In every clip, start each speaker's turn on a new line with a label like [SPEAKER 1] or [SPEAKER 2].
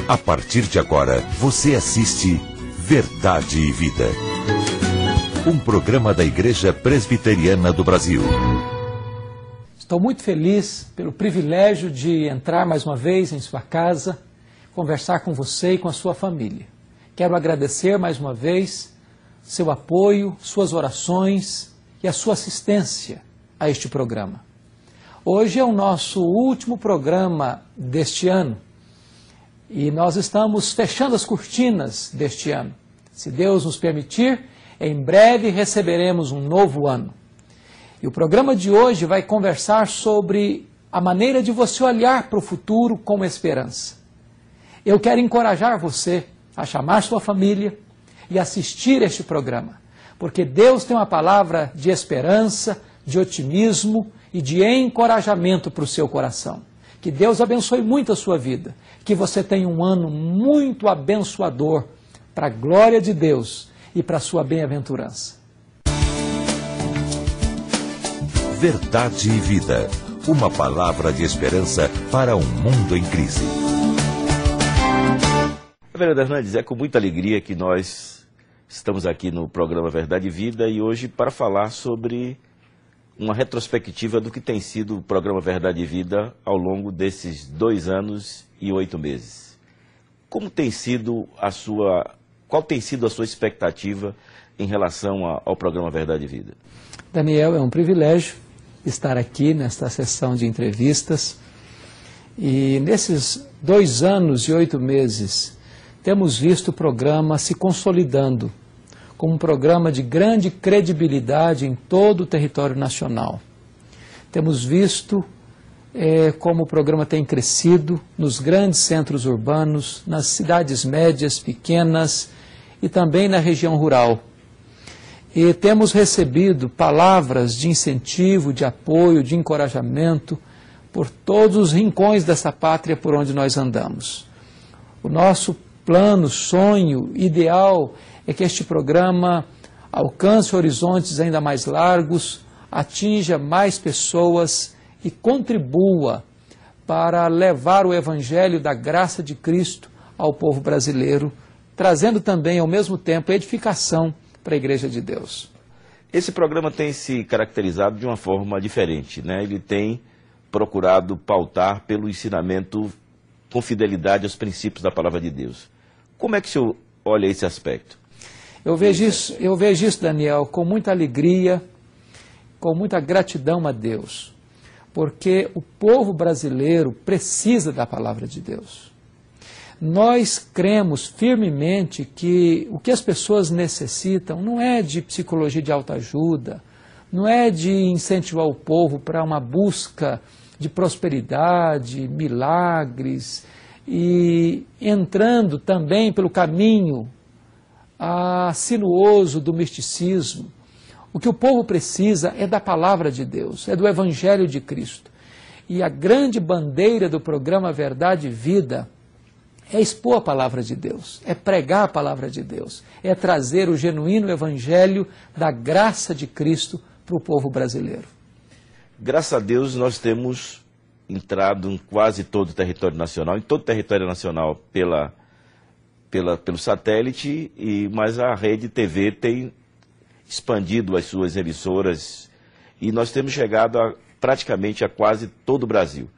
[SPEAKER 1] A partir de agora, você assiste Verdade e Vida. Um programa da Igreja Presbiteriana do Brasil.
[SPEAKER 2] Estou muito feliz pelo privilégio de entrar mais uma vez em sua casa, conversar com você e com a sua família. Quero agradecer mais uma vez seu apoio, suas orações e a sua assistência a este programa. Hoje é o nosso último programa deste ano e nós estamos fechando as cortinas deste ano. Se Deus nos permitir, em breve receberemos um novo ano. E o programa de hoje vai conversar sobre a maneira de você olhar para o futuro com esperança. Eu quero encorajar você a chamar sua família e assistir este programa, porque Deus tem uma palavra de esperança, de otimismo e de encorajamento para o seu coração. Que Deus abençoe muito a sua vida, que você tenha um ano muito abençoador para a glória de Deus e para a sua bem-aventurança.
[SPEAKER 1] Verdade e Vida, uma palavra de esperança para um mundo em crise.
[SPEAKER 3] Vereador Hernandes, é com muita alegria que nós estamos aqui no programa Verdade e Vida e hoje para falar sobre uma retrospectiva do que tem sido o programa Verdade e Vida ao longo desses 2 anos e 8 meses. Qual tem sido a sua expectativa em relação ao programa Verdade e Vida?
[SPEAKER 2] Daniel, é um privilégio estar aqui nesta sessão de entrevistas e nesses 2 anos e 8 meses temos visto o programa se consolidando como um programa de grande credibilidade em todo o território nacional. Temos visto como o programa tem crescido nos grandes centros urbanos, nas cidades médias, pequenas e também na região rural. E temos recebido palavras de incentivo, de apoio, de encorajamento por todos os rincões dessa pátria por onde nós andamos. O nosso plano, sonho, ideal é que este programa alcance horizontes ainda mais largos, atinja mais pessoas e contribua para levar o Evangelho da graça de Cristo ao povo brasileiro, trazendo também, ao mesmo tempo, edificação para a Igreja de Deus.
[SPEAKER 3] Esse programa tem se caracterizado de uma forma diferente, né? Ele tem procurado pautar pelo ensinamento com fidelidade aos princípios da Palavra de Deus. Como é que o senhor olha esse aspecto?
[SPEAKER 2] Eu vejo isso, Daniel, com muita alegria, com muita gratidão a Deus, porque o povo brasileiro precisa da Palavra de Deus. Nós cremos firmemente que o que as pessoas necessitam não é de psicologia de autoajuda, não é de incentivar o povo para uma busca de prosperidade, milagres, e entrando também pelo caminho sinuoso do misticismo. O que o povo precisa é da Palavra de Deus, é do Evangelho de Cristo. E a grande bandeira do programa Verdade e Vida é expor a Palavra de Deus, é pregar a Palavra de Deus, é trazer o genuíno Evangelho da graça de Cristo para o povo brasileiro.
[SPEAKER 3] Graças a Deus nós temos entrado em quase todo o território nacional, em todo o território nacional pelo satélite, mas a Rede TV tem expandido as suas emissoras e nós temos chegado praticamente a quase todo o Brasil.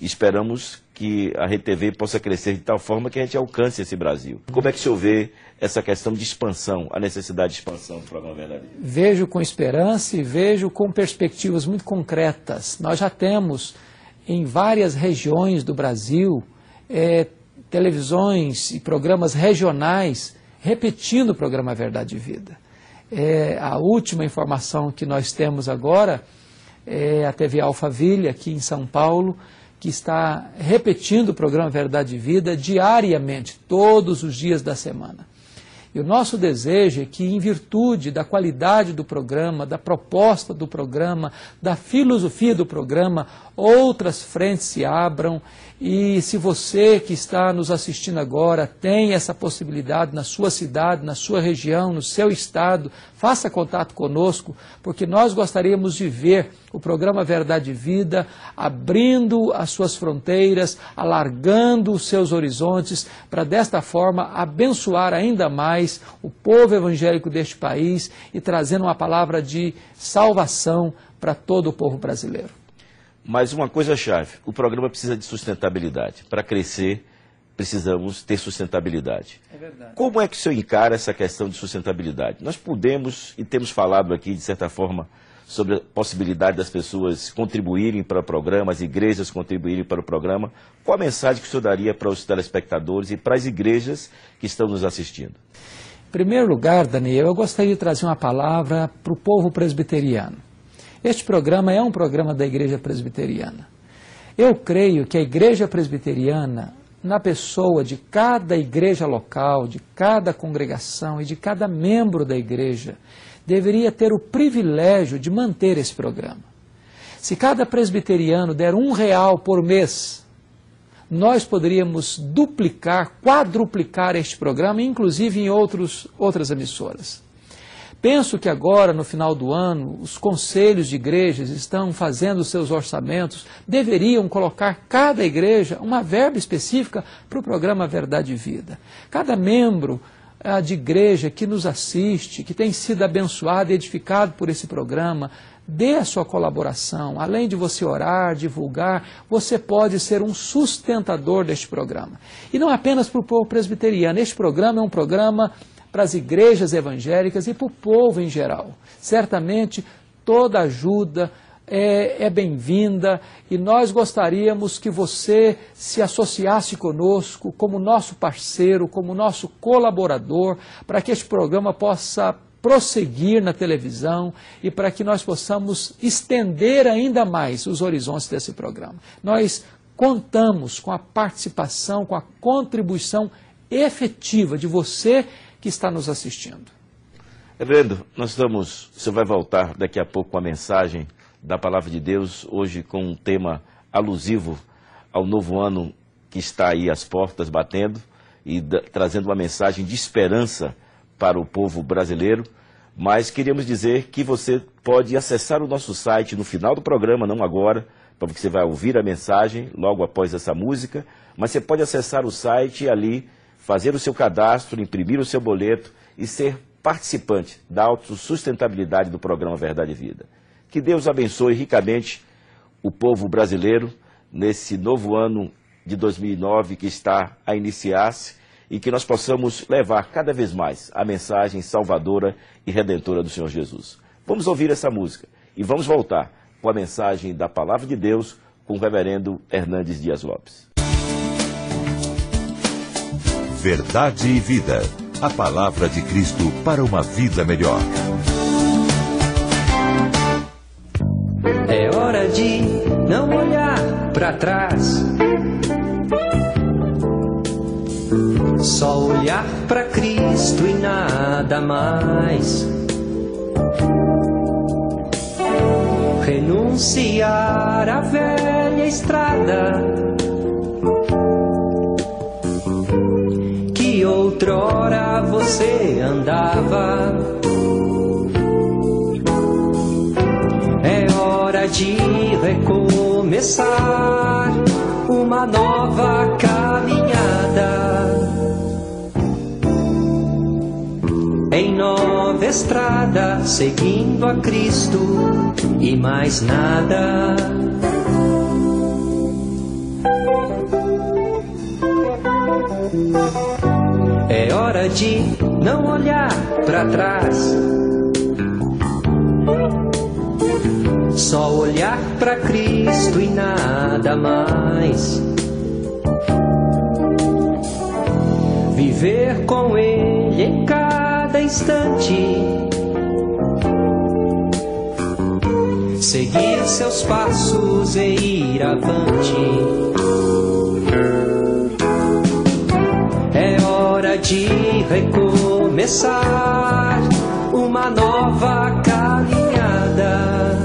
[SPEAKER 3] Esperamos que a Rede TV possa crescer de tal forma que a gente alcance esse Brasil. Como é que o senhor vê essa questão de expansão, a necessidade de expansão do programa Verdade?
[SPEAKER 2] Vejo com esperança e vejo com perspectivas muito concretas. Nós já temos em várias regiões do Brasil televisões e programas regionais repetindo o programa Verdade e Vida. A última informação que nós temos agora é a TV Alphaville, aqui em São Paulo, que está repetindo o programa Verdade e Vida diariamente, todos os dias da semana. E o nosso desejo é que, em virtude da qualidade do programa, da proposta do programa, da filosofia do programa, outras frentes se abram E se você que está nos assistindo agora tem essa possibilidade na sua cidade, na sua região, no seu estado, faça contato conosco, porque nós gostaríamos de ver o programa Verdade e Vida abrindo as suas fronteiras, alargando os seus horizontes, para desta forma abençoar ainda mais o povo evangélico deste país e trazendo uma palavra de salvação para todo o povo brasileiro.
[SPEAKER 3] Mas uma coisa chave, o programa precisa de sustentabilidade. Para crescer, precisamos ter sustentabilidade.
[SPEAKER 2] É verdade.
[SPEAKER 3] Como é que o senhor encara essa questão de sustentabilidade? Nós podemos, e temos falado aqui, de certa forma, sobre a possibilidade das pessoas contribuírem para o programa, as igrejas contribuírem para o programa. Qual a mensagem que o senhor daria para os telespectadores e para as igrejas que estão nos assistindo?
[SPEAKER 2] Em primeiro lugar, Daniel, eu gostaria de trazer uma palavra para o povo presbiteriano. Este programa é um programa da Igreja Presbiteriana. Eu creio que a Igreja Presbiteriana, na pessoa de cada igreja local, de cada congregação e de cada membro da igreja, deveria ter o privilégio de manter esse programa. Se cada presbiteriano der R$1 por mês, nós poderíamos duplicar, quadruplicar este programa, inclusive em outras emissoras. Penso que agora, no final do ano, os conselhos de igrejas estão fazendo seus orçamentos, deveriam colocar cada igreja uma verba específica para o programa Verdade e Vida. Cada membro de igreja que nos assiste, que tem sido abençoado e edificado por esse programa, dê a sua colaboração. Além de você orar, divulgar, você pode ser um sustentador deste programa. E não apenas para o povo presbiteriano. Este programa é um programa para as igrejas evangélicas e para o povo em geral. Certamente toda ajuda é bem-vinda e nós gostaríamos que você se associasse conosco como nosso parceiro, como nosso colaborador, para que este programa possa prosseguir na televisão e para que nós possamos estender ainda mais os horizontes desse programa. Nós contamos com a participação, com a contribuição efetiva de você que está nos assistindo.
[SPEAKER 3] Reverendo, você vai voltar daqui a pouco com a mensagem da Palavra de Deus, hoje com um tema alusivo ao novo ano que está aí às portas batendo e trazendo uma mensagem de esperança para o povo brasileiro, mas queríamos dizer que você pode acessar o nosso site no final do programa, não agora, porque você vai ouvir a mensagem logo após essa música, mas você pode acessar o site e ali fazer o seu cadastro, imprimir o seu boleto e ser participante da autossustentabilidade do programa Verdade e Vida. Que Deus abençoe ricamente o povo brasileiro nesse novo ano de 2009 que está a iniciar-se e que nós possamos levar cada vez mais a mensagem salvadora e redentora do Senhor Jesus. Vamos ouvir essa música e vamos voltar com a mensagem da Palavra de Deus com o reverendo Hernandes Dias Lopes.
[SPEAKER 1] Verdade e Vida. A palavra de Cristo para uma vida melhor.
[SPEAKER 4] É hora de não olhar para trás, só olhar para Cristo e nada mais. Renunciar à velha estrada que outrora você andava. É hora de recomeçar uma nova caminhada em nova estrada, seguindo a Cristo e mais nada. É hora de não olhar para trás, só olhar para Cristo e nada mais. Viver com Ele em cada instante, seguir seus passos e ir avante. É hora de recomeçar uma nova caminhada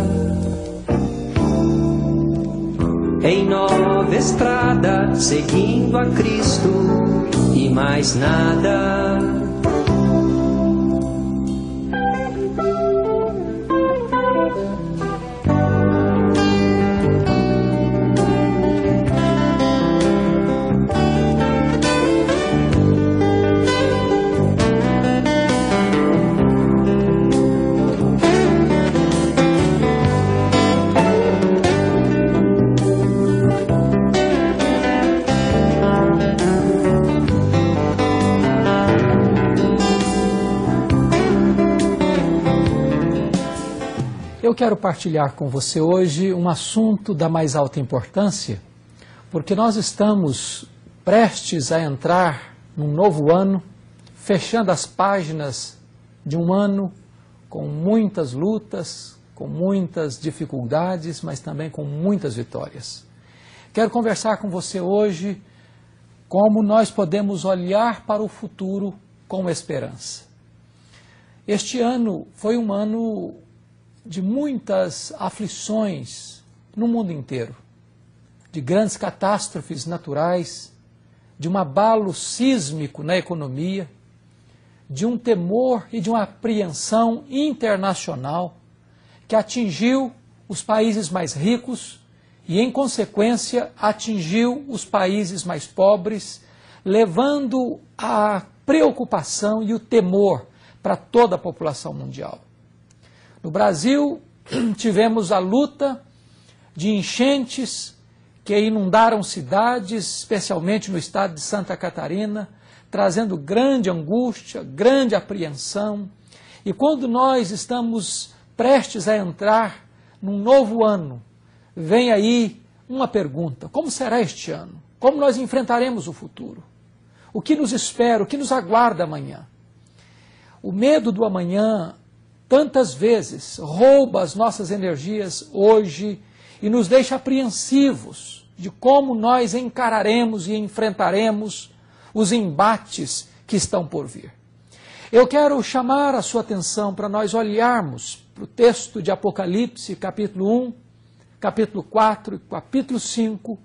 [SPEAKER 4] em nova estrada, seguindo a Cristo e mais nada.
[SPEAKER 2] Eu quero partilhar com você hoje um assunto da mais alta importância, porque nós estamos prestes a entrar num novo ano, fechando as páginas de um ano com muitas lutas, com muitas dificuldades, mas também com muitas vitórias. Quero conversar com você hoje como nós podemos olhar para o futuro com esperança. Este ano foi um ano de muitas aflições no mundo inteiro, de grandes catástrofes naturais, de um abalo sísmico na economia, de um temor e de uma apreensão internacional que atingiu os países mais ricos e, em consequência, atingiu os países mais pobres, levando a preocupação e o temor para toda a população mundial. No Brasil, tivemos a luta de enchentes que inundaram cidades, especialmente no estado de Santa Catarina, trazendo grande angústia, grande apreensão. E quando nós estamos prestes a entrar num novo ano, vem aí uma pergunta: como será este ano? Como nós enfrentaremos o futuro? O que nos espera? O que nos aguarda amanhã? O medo do amanhã tantas vezes rouba as nossas energias hoje e nos deixa apreensivos de como nós encararemos e enfrentaremos os embates que estão por vir. Eu quero chamar a sua atenção para nós olharmos para o texto de Apocalipse, capítulo 1, capítulo 4 e capítulo 5,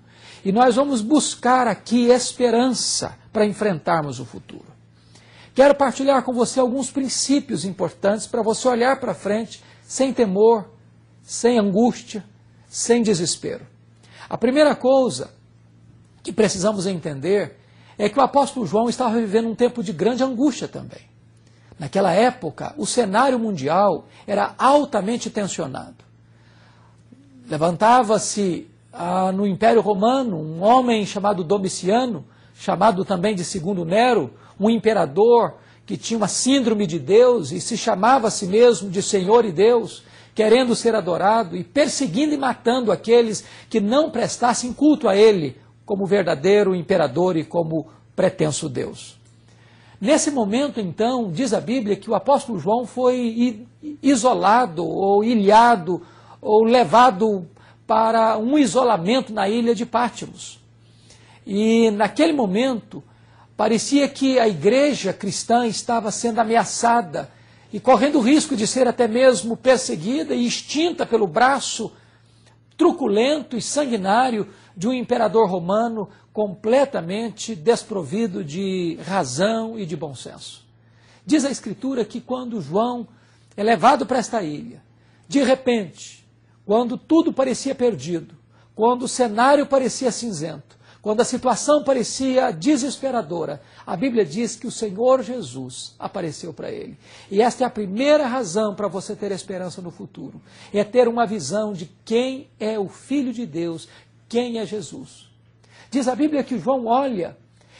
[SPEAKER 2] e nós vamos buscar aqui esperança para enfrentarmos o futuro. Quero partilhar com você alguns princípios importantes para você olhar para frente sem temor, sem angústia, sem desespero. A primeira coisa que precisamos entender é que o apóstolo João estava vivendo um tempo de grande angústia também. Naquela época, o cenário mundial era altamente tensionado. Levantava-se no Império Romano um homem chamado Domiciano, chamado também de Segundo Nero, um imperador que tinha uma síndrome de Deus e se chamava a si mesmo de Senhor e Deus, querendo ser adorado e perseguindo e matando aqueles que não prestassem culto a ele como verdadeiro imperador e como pretenso Deus. Nesse momento, então, diz a Bíblia que o apóstolo João foi isolado ou ilhado ou levado para um isolamento na ilha de Pátimos. E naquele momento, parecia que a igreja cristã estava sendo ameaçada e correndo o risco de ser até mesmo perseguida e extinta pelo braço truculento e sanguinário de um imperador romano completamente desprovido de razão e de bom senso. Diz a Escritura que quando João é levado para esta ilha, de repente, quando tudo parecia perdido, quando o cenário parecia cinzento, quando a situação parecia desesperadora, a Bíblia diz que o Senhor Jesus apareceu para ele. E esta é a primeira razão para você ter esperança no futuro. É ter uma visão de quem é o Filho de Deus, quem é Jesus. Diz a Bíblia que João olha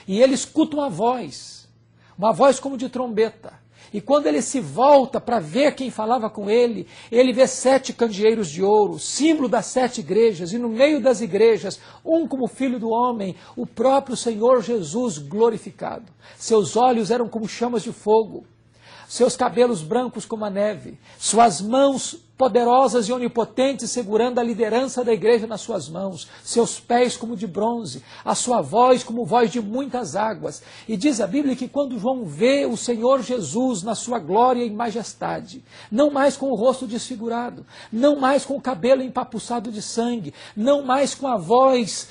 [SPEAKER 2] e ele escuta uma voz como de trombeta. E quando ele se volta para ver quem falava com ele, ele vê 7 candeeiros de ouro, símbolo das 7 igrejas, e no meio das igrejas, um como Filho do Homem, o próprio Senhor Jesus glorificado. Seus olhos eram como chamas de fogo, seus cabelos brancos como a neve, suas mãos poderosas e onipotentes, segurando a liderança da igreja nas suas mãos, seus pés como de bronze, a sua voz como voz de muitas águas. E diz a Bíblia que quando João vê o Senhor Jesus na sua glória e majestade, não mais com o rosto desfigurado, não mais com o cabelo empapuçado de sangue, não mais com a voz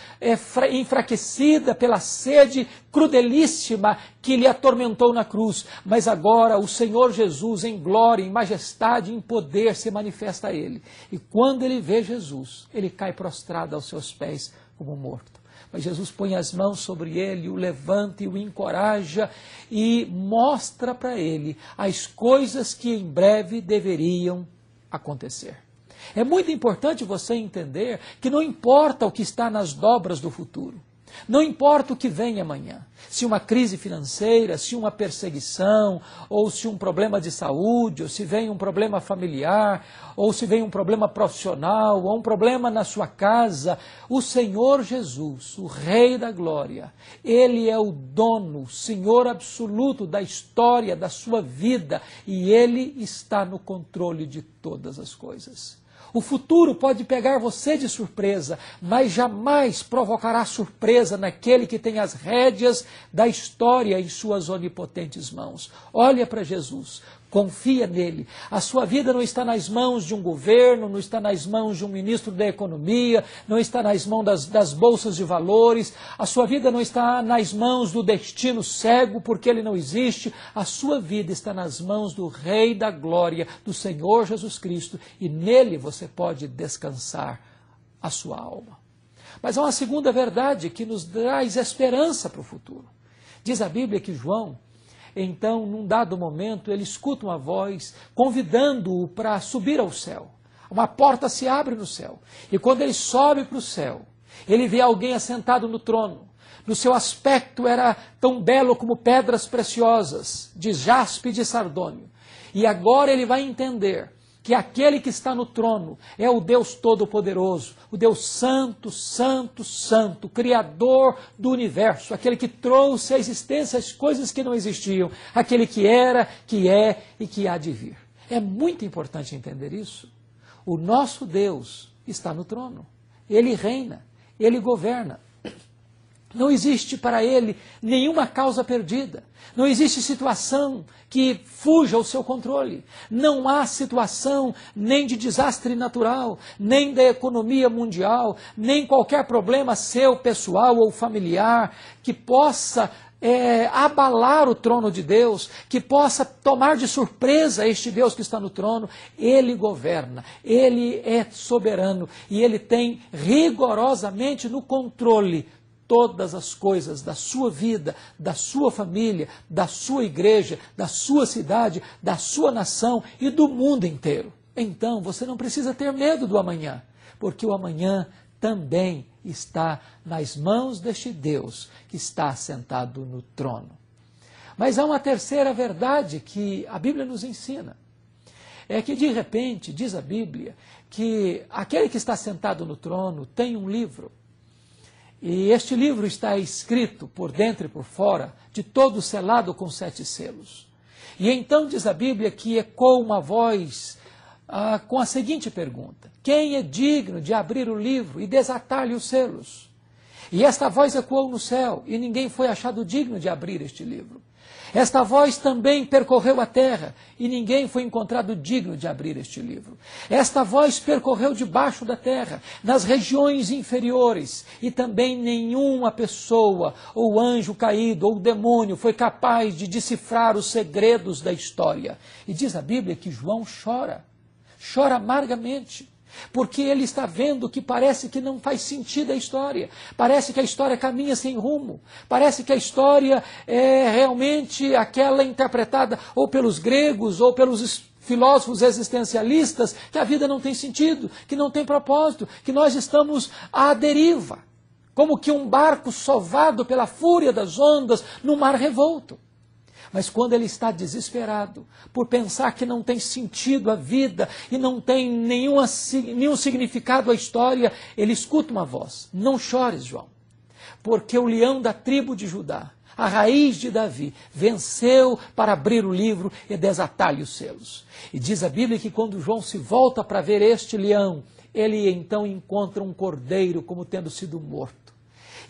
[SPEAKER 2] enfraquecida pela sede crudelíssima que lhe atormentou na cruz, mas agora o Senhor Jesus em glória, em majestade, em poder se manifesta a ele. E quando ele vê Jesus, ele cai prostrado aos seus pés como morto. Mas Jesus põe as mãos sobre ele, o levanta e o encoraja e mostra para ele as coisas que em breve deveriam acontecer. É muito importante você entender que não importa o que está nas dobras do futuro, não importa o que vem amanhã, se uma crise financeira, se uma perseguição, ou se um problema de saúde, ou se vem um problema familiar, ou se vem um problema profissional, ou um problema na sua casa, o Senhor Jesus, o Rei da Glória, Ele é o dono, Senhor absoluto da história, da sua vida, e Ele está no controle de todas as coisas. O futuro pode pegar você de surpresa, mas jamais provocará surpresa naquele que tem as rédeas da história em suas onipotentes mãos. Olha para Jesus, confia nele. A sua vida não está nas mãos de um governo, não está nas mãos de um ministro da economia, não está nas mãos das bolsas de valores, a sua vida não está nas mãos do destino cego, porque ele não existe. A sua vida está nas mãos do Rei da Glória, do Senhor Jesus Cristo, e nele você pode descansar a sua alma. Mas há uma segunda verdade que nos traz esperança para o futuro. Diz a Bíblia que João, então, num dado momento, ele escuta uma voz convidando-o para subir ao céu. Uma porta se abre no céu. E quando ele sobe para o céu, ele vê alguém assentado no trono. No seu aspecto era tão belo como pedras preciosas, de jaspe e de sardônio. E agora ele vai entender que aquele que está no trono é o Deus Todo-Poderoso, o Deus Santo, Santo, Santo, Criador do universo, aquele que trouxe à existência as coisas que não existiam, aquele que era, que é e que há de vir. É muito importante entender isso. O nosso Deus está no trono, Ele reina, Ele governa. Não existe para ele nenhuma causa perdida. Não existe situação que fuja ao seu controle. Não há situação nem de desastre natural, nem da economia mundial, nem qualquer problema seu, pessoal ou familiar, que possa abalar o trono de Deus, que possa tomar de surpresa este Deus que está no trono. Ele governa, Ele é soberano e Ele tem rigorosamente no controle todas as coisas da sua vida, da sua família, da sua igreja, da sua cidade, da sua nação e do mundo inteiro. Então, você não precisa ter medo do amanhã, porque o amanhã também está nas mãos deste Deus que está sentado no trono. Mas há uma terceira verdade que a Bíblia nos ensina. É que, de repente, diz a Bíblia, que aquele que está sentado no trono tem um livro. E este livro está escrito por dentro e por fora, de todo selado com 7 selos. E então diz a Bíblia que ecoa uma voz com a seguinte pergunta: quem é digno de abrir o livro e desatar-lhe os selos? E esta voz ecoou no céu, e ninguém foi achado digno de abrir este livro. Esta voz também percorreu a terra, e ninguém foi encontrado digno de abrir este livro. Esta voz percorreu debaixo da terra, nas regiões inferiores, e também nenhuma pessoa, ou anjo caído, ou demônio foi capaz de decifrar os segredos da história. E diz a Bíblia que João chora amargamente, porque ele está vendo que parece que não faz sentido a história. Parece que a história caminha sem rumo. Parece que a história é realmente aquela interpretada ou pelos gregos ou pelos filósofos existencialistas, que a vida não tem sentido, que não tem propósito, que nós estamos à deriva, como que um barco sovado pela fúria das ondas no mar revolto. Mas quando ele está desesperado por pensar que não tem sentido a vida e não tem nenhum significado a história, ele escuta uma voz: não chores, João, porque o leão da tribo de Judá, a raiz de Davi, venceu para abrir o livro e desatar-lhe os selos. E diz a Bíblia que quando João se volta para ver este leão, ele então encontra um cordeiro como tendo sido morto.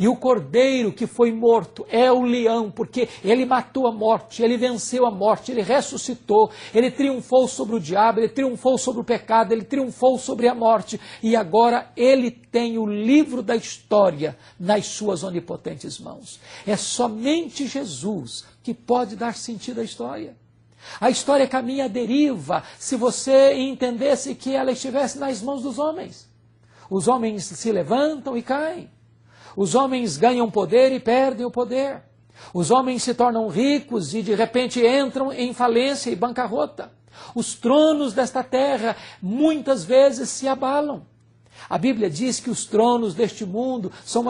[SPEAKER 2] E o cordeiro que foi morto é o leão, porque ele matou a morte, ele venceu a morte, ele ressuscitou, ele triunfou sobre o diabo, ele triunfou sobre o pecado, ele triunfou sobre a morte. E agora ele tem o livro da história nas suas onipotentes mãos. É somente Jesus que pode dar sentido à história. A história caminha à deriva se você entendesse que ela estivesse nas mãos dos homens. Os homens se levantam e caem. Os homens ganham poder e perdem o poder. Os homens se tornam ricos e de repente entram em falência e bancarrota. Os tronos desta terra muitas vezes se abalam. A Bíblia diz que os tronos deste mundo são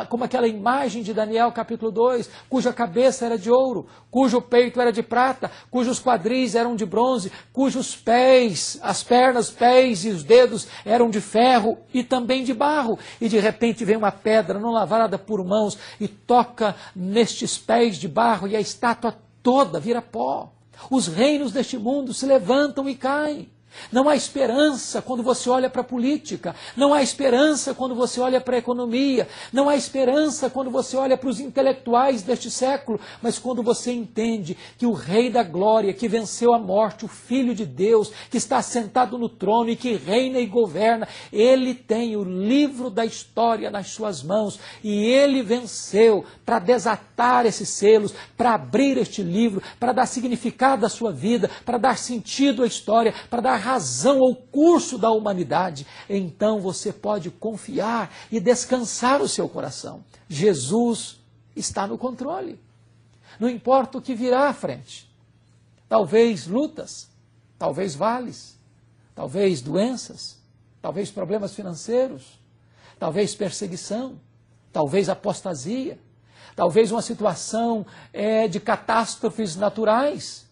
[SPEAKER 2] como aquela imagem de Daniel capítulo 2, cuja cabeça era de ouro, cujo peito era de prata, cujos quadris eram de bronze, cujos pés, as pernas, pés e os dedos eram de ferro e também de barro. E de repente vem uma pedra não lavrada por mãos e toca nestes pés de barro e a estátua toda vira pó. Os reinos deste mundo se levantam e caem. Não há esperança quando você olha para a política, não há esperança quando você olha para a economia, não há esperança quando você olha para os intelectuais deste século, mas quando você entende que o Rei da Glória, que venceu a morte, o Filho de Deus, que está sentado no trono e que reina e governa, ele tem o livro da história nas suas mãos e ele venceu para desatar esses selos, para abrir este livro, para dar significado à sua vida, para dar sentido à história, para dar razão ao curso da humanidade. Então você pode confiar e descansar o seu coração. Jesus está no controle. Não importa o que virá à frente. Talvez lutas, talvez vales, talvez doenças, talvez problemas financeiros, talvez perseguição, talvez apostasia, talvez uma situação de catástrofes naturais.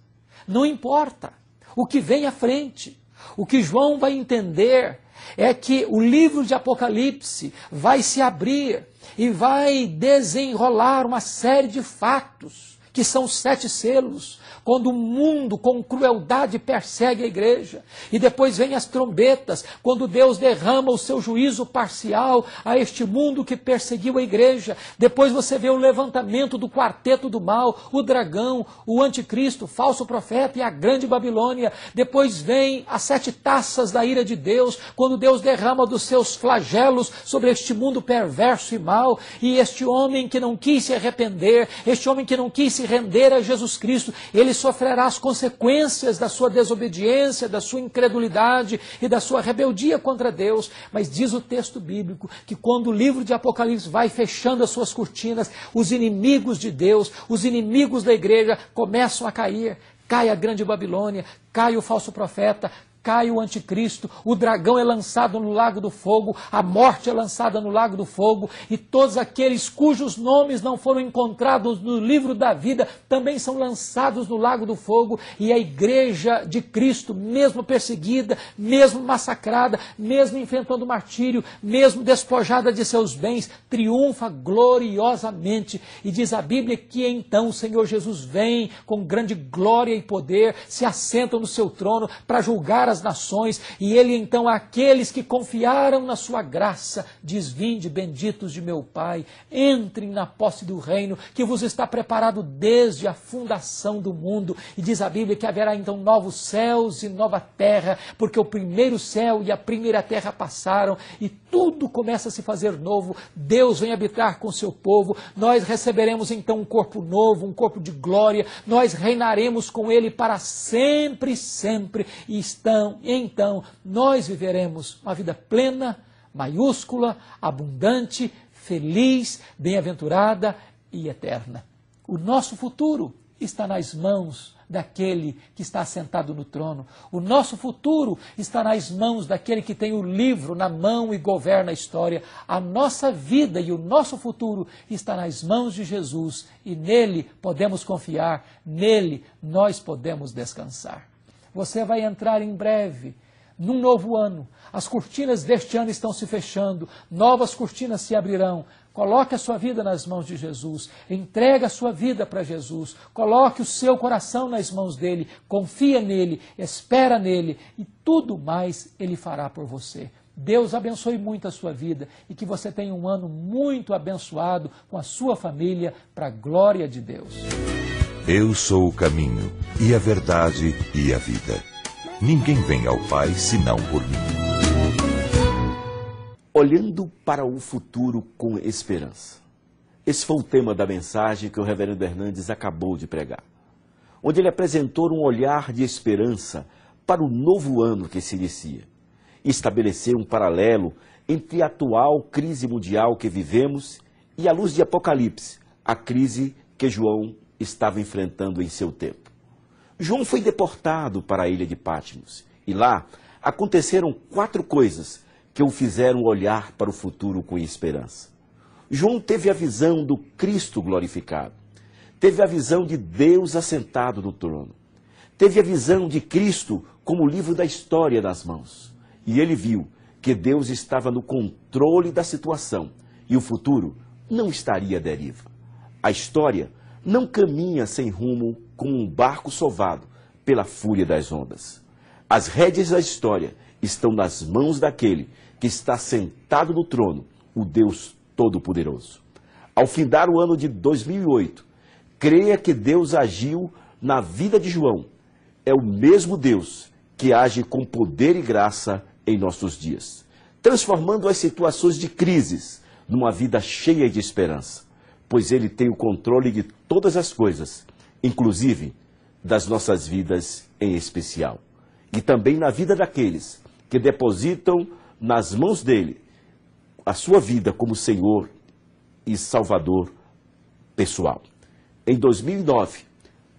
[SPEAKER 2] Não importa. O que vem à frente, o que João vai entender é que o livro de Apocalipse vai se abrir e vai desenrolar uma série de fatos, que são 7 selos, quando o mundo com crueldade persegue a igreja. E depois vem as trombetas, quando Deus derrama o seu juízo parcial a este mundo que perseguiu a igreja. Depois você vê o levantamento do quarteto do mal, o dragão, o anticristo, o falso profeta e a grande Babilônia. Depois vem as 7 taças da ira de Deus, quando Deus derrama dos seus flagelos sobre este mundo perverso e mau. E este homem que não quis se arrepender, este homem que não quis se render a Jesus Cristo, ele sofrerá as consequências da sua desobediência, da sua incredulidade e da sua rebeldia contra Deus. Mas diz o texto bíblico que quando o livro de Apocalipse vai fechando as suas cortinas, os inimigos de Deus, os inimigos da igreja começam a cair. Cai a grande Babilônia, cai o falso profeta, cai o anticristo, o dragão é lançado no lago do fogo, a morte é lançada no lago do fogo, e todos aqueles cujos nomes não foram encontrados no livro da vida também são lançados no lago do fogo, e a igreja de Cristo, mesmo perseguida, mesmo massacrada, mesmo enfrentando martírio, mesmo despojada de seus bens, triunfa gloriosamente. E diz a Bíblia que então o Senhor Jesus vem com grande glória e poder, se assenta no seu trono para julgar as nações, e ele então aqueles que confiaram na sua graça diz: vinde benditos de meu Pai, entrem na posse do reino que vos está preparado desde a fundação do mundo. E diz a Bíblia que haverá então novos céus e nova terra, porque o primeiro céu e a primeira terra passaram e tudo começa a se fazer novo. Deus vem habitar com o seu povo, nós receberemos então um corpo novo, um corpo de glória, nós reinaremos com ele para sempre, sempre, e então nós viveremos uma vida plena, maiúscula, abundante, feliz, bem-aventurada e eterna. O nosso futuro está nas mãos daquele que está sentado no trono. O nosso futuro está nas mãos daquele que tem o livro na mão e governa a história. A nossa vida e o nosso futuro está nas mãos de Jesus e nele podemos confiar, nele nós podemos descansar. Você vai entrar em breve num novo ano. As cortinas deste ano estão se fechando, novas cortinas se abrirão. Coloque a sua vida nas mãos de Jesus, entregue a sua vida para Jesus, coloque o seu coração nas mãos dele, confia nele, espera nele e tudo mais ele fará por você. Deus abençoe muito a sua vida e que você tenha um ano muito abençoado com a sua família, para a glória de Deus.
[SPEAKER 1] Eu sou o caminho, e a verdade, e a vida. Ninguém vem ao Pai senão por mim.
[SPEAKER 3] Olhando para o futuro com esperança. Esse foi o tema da mensagem que o reverendo Hernandes acabou de pregar, onde ele apresentou um olhar de esperança para o novo ano que se inicia. Estabelecer um paralelo entre a atual crise mundial que vivemos e a luz de Apocalipse, a crise que João estava enfrentando em seu tempo. João foi deportado para a ilha de Patmos e lá aconteceram 4 coisas que o fizeram olhar para o futuro com esperança. João teve a visão do Cristo glorificado, teve a visão de Deus assentado no trono, teve a visão de Cristo como o livro da história nas mãos. E ele viu que Deus estava no controle da situação e o futuro não estaria à deriva. A história não caminha sem rumo como um barco sovado pela fúria das ondas. As rédeas da história estão nas mãos daquele que está sentado no trono, o Deus Todo-Poderoso. Ao findar o ano de 2008, creia que Deus agiu na vida de João. É o mesmo Deus que age com poder e graça em nossos dias, transformando as situações de crises numa vida cheia de esperança, pois Ele tem o controle de todas as coisas, inclusive das nossas vidas em especial, e também na vida daqueles que depositam nas mãos dele a sua vida como Senhor e Salvador pessoal. Em 2009,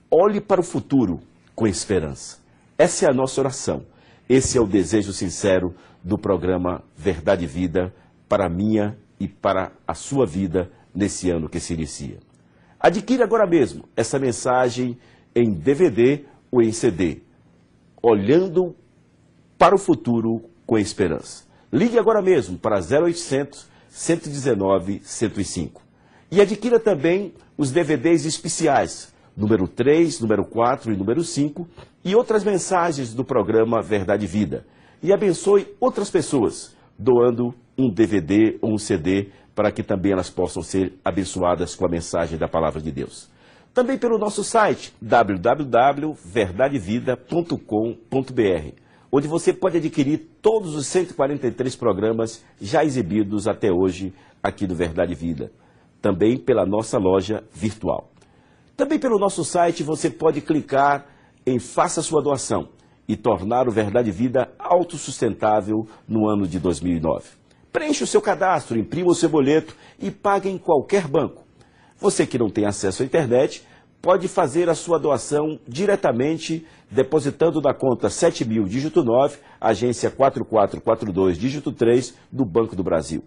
[SPEAKER 3] olhe para o futuro com esperança. Essa é a nossa oração. Esse é o desejo sincero do programa Verdade e Vida para a minha e para a sua vida nesse ano que se inicia. Adquira agora mesmo essa mensagem em DVD ou em CD, olhando para o futuro com esperança. Ligue agora mesmo para 0800 119 105. E adquira também os DVDs especiais, número 3, número 4 e número 5, e outras mensagens do programa Verdade e Vida. E abençoe outras pessoas, doando um DVD ou um CD, para que também elas possam ser abençoadas com a mensagem da Palavra de Deus. Também pelo nosso site, www.verdadevida.com.br, onde você pode adquirir todos os 143 programas já exibidos até hoje aqui do Verdade e Vida. Também pela nossa loja virtual. Também pelo nosso site você pode clicar em Faça Sua Doação e tornar o Verdade e Vida autossustentável no ano de 2009. Preencha o seu cadastro, imprima o seu boleto e pague em qualquer banco. Você que não tem acesso à internet, pode fazer a sua doação diretamente depositando na conta 7.000, dígito 9, agência 4442, dígito 3, do Banco do Brasil.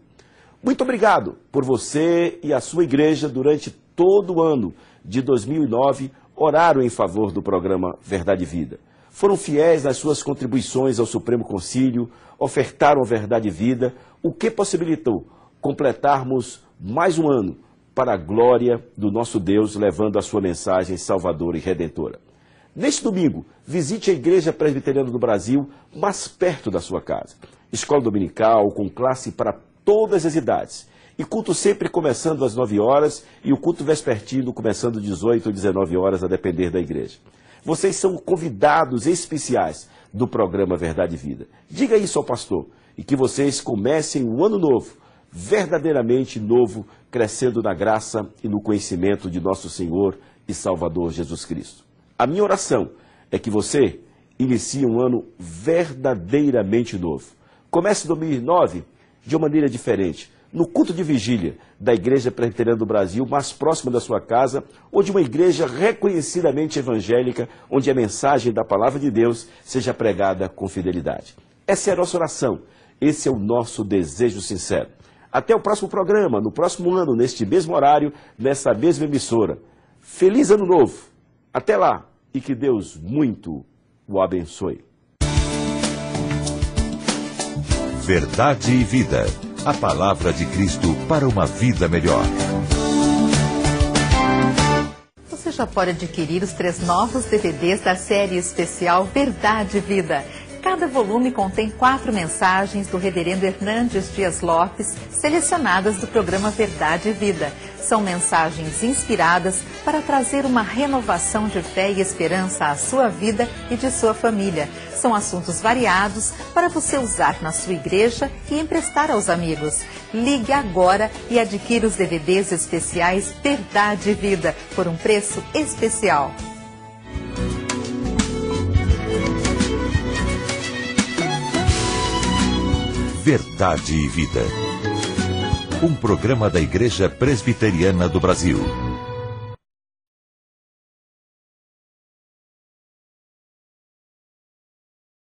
[SPEAKER 3] Muito obrigado por você e a sua igreja durante todo o ano de 2009 oraram em favor do programa Verdade e Vida. Foram fiéis nas suas contribuições ao Supremo Concílio, ofertaram a Verdade e Vida, o que possibilitou completarmos mais um ano para a glória do nosso Deus, levando a sua mensagem salvadora e redentora. Neste domingo, visite a Igreja Presbiteriana do Brasil, mais perto da sua casa. Escola dominical, com classe para todas as idades. E culto sempre começando às 9 horas e o culto vespertino começando às 18 ou 19 horas, a depender da igreja. Vocês são convidados especiais do programa Verdade e Vida. Diga isso ao pastor e que vocês comecem o ano novo, verdadeiramente novo, crescendo na graça e no conhecimento de nosso Senhor e Salvador Jesus Cristo. A minha oração é que você inicie um ano verdadeiramente novo. Comece 2009 de uma maneira diferente, no culto de vigília da Igreja Presbiteriana do Brasil, mais próxima da sua casa, ou de uma igreja reconhecidamente evangélica, onde a mensagem da Palavra de Deus seja pregada com fidelidade. Essa é a nossa oração, esse é o nosso desejo sincero. Até o próximo programa, no próximo ano, neste mesmo horário, nessa mesma emissora. Feliz Ano Novo! Até lá! E que Deus muito o abençoe.
[SPEAKER 1] Verdade e Vida. A palavra de Cristo para uma vida melhor.
[SPEAKER 5] Você já pode adquirir os 3 novos DVDs da série especial Verdade e Vida. Cada volume contém 4 mensagens do reverendo Hernandes Dias Lopes, selecionadas do programa Verdade e Vida. São mensagens inspiradas para trazer uma renovação de fé e esperança à sua vida e de sua família. São assuntos variados para você usar na sua igreja e emprestar aos amigos. Ligue agora e adquira os DVDs especiais Verdade e Vida por um preço especial.
[SPEAKER 1] Verdade e Vida. Um programa da Igreja Presbiteriana do Brasil.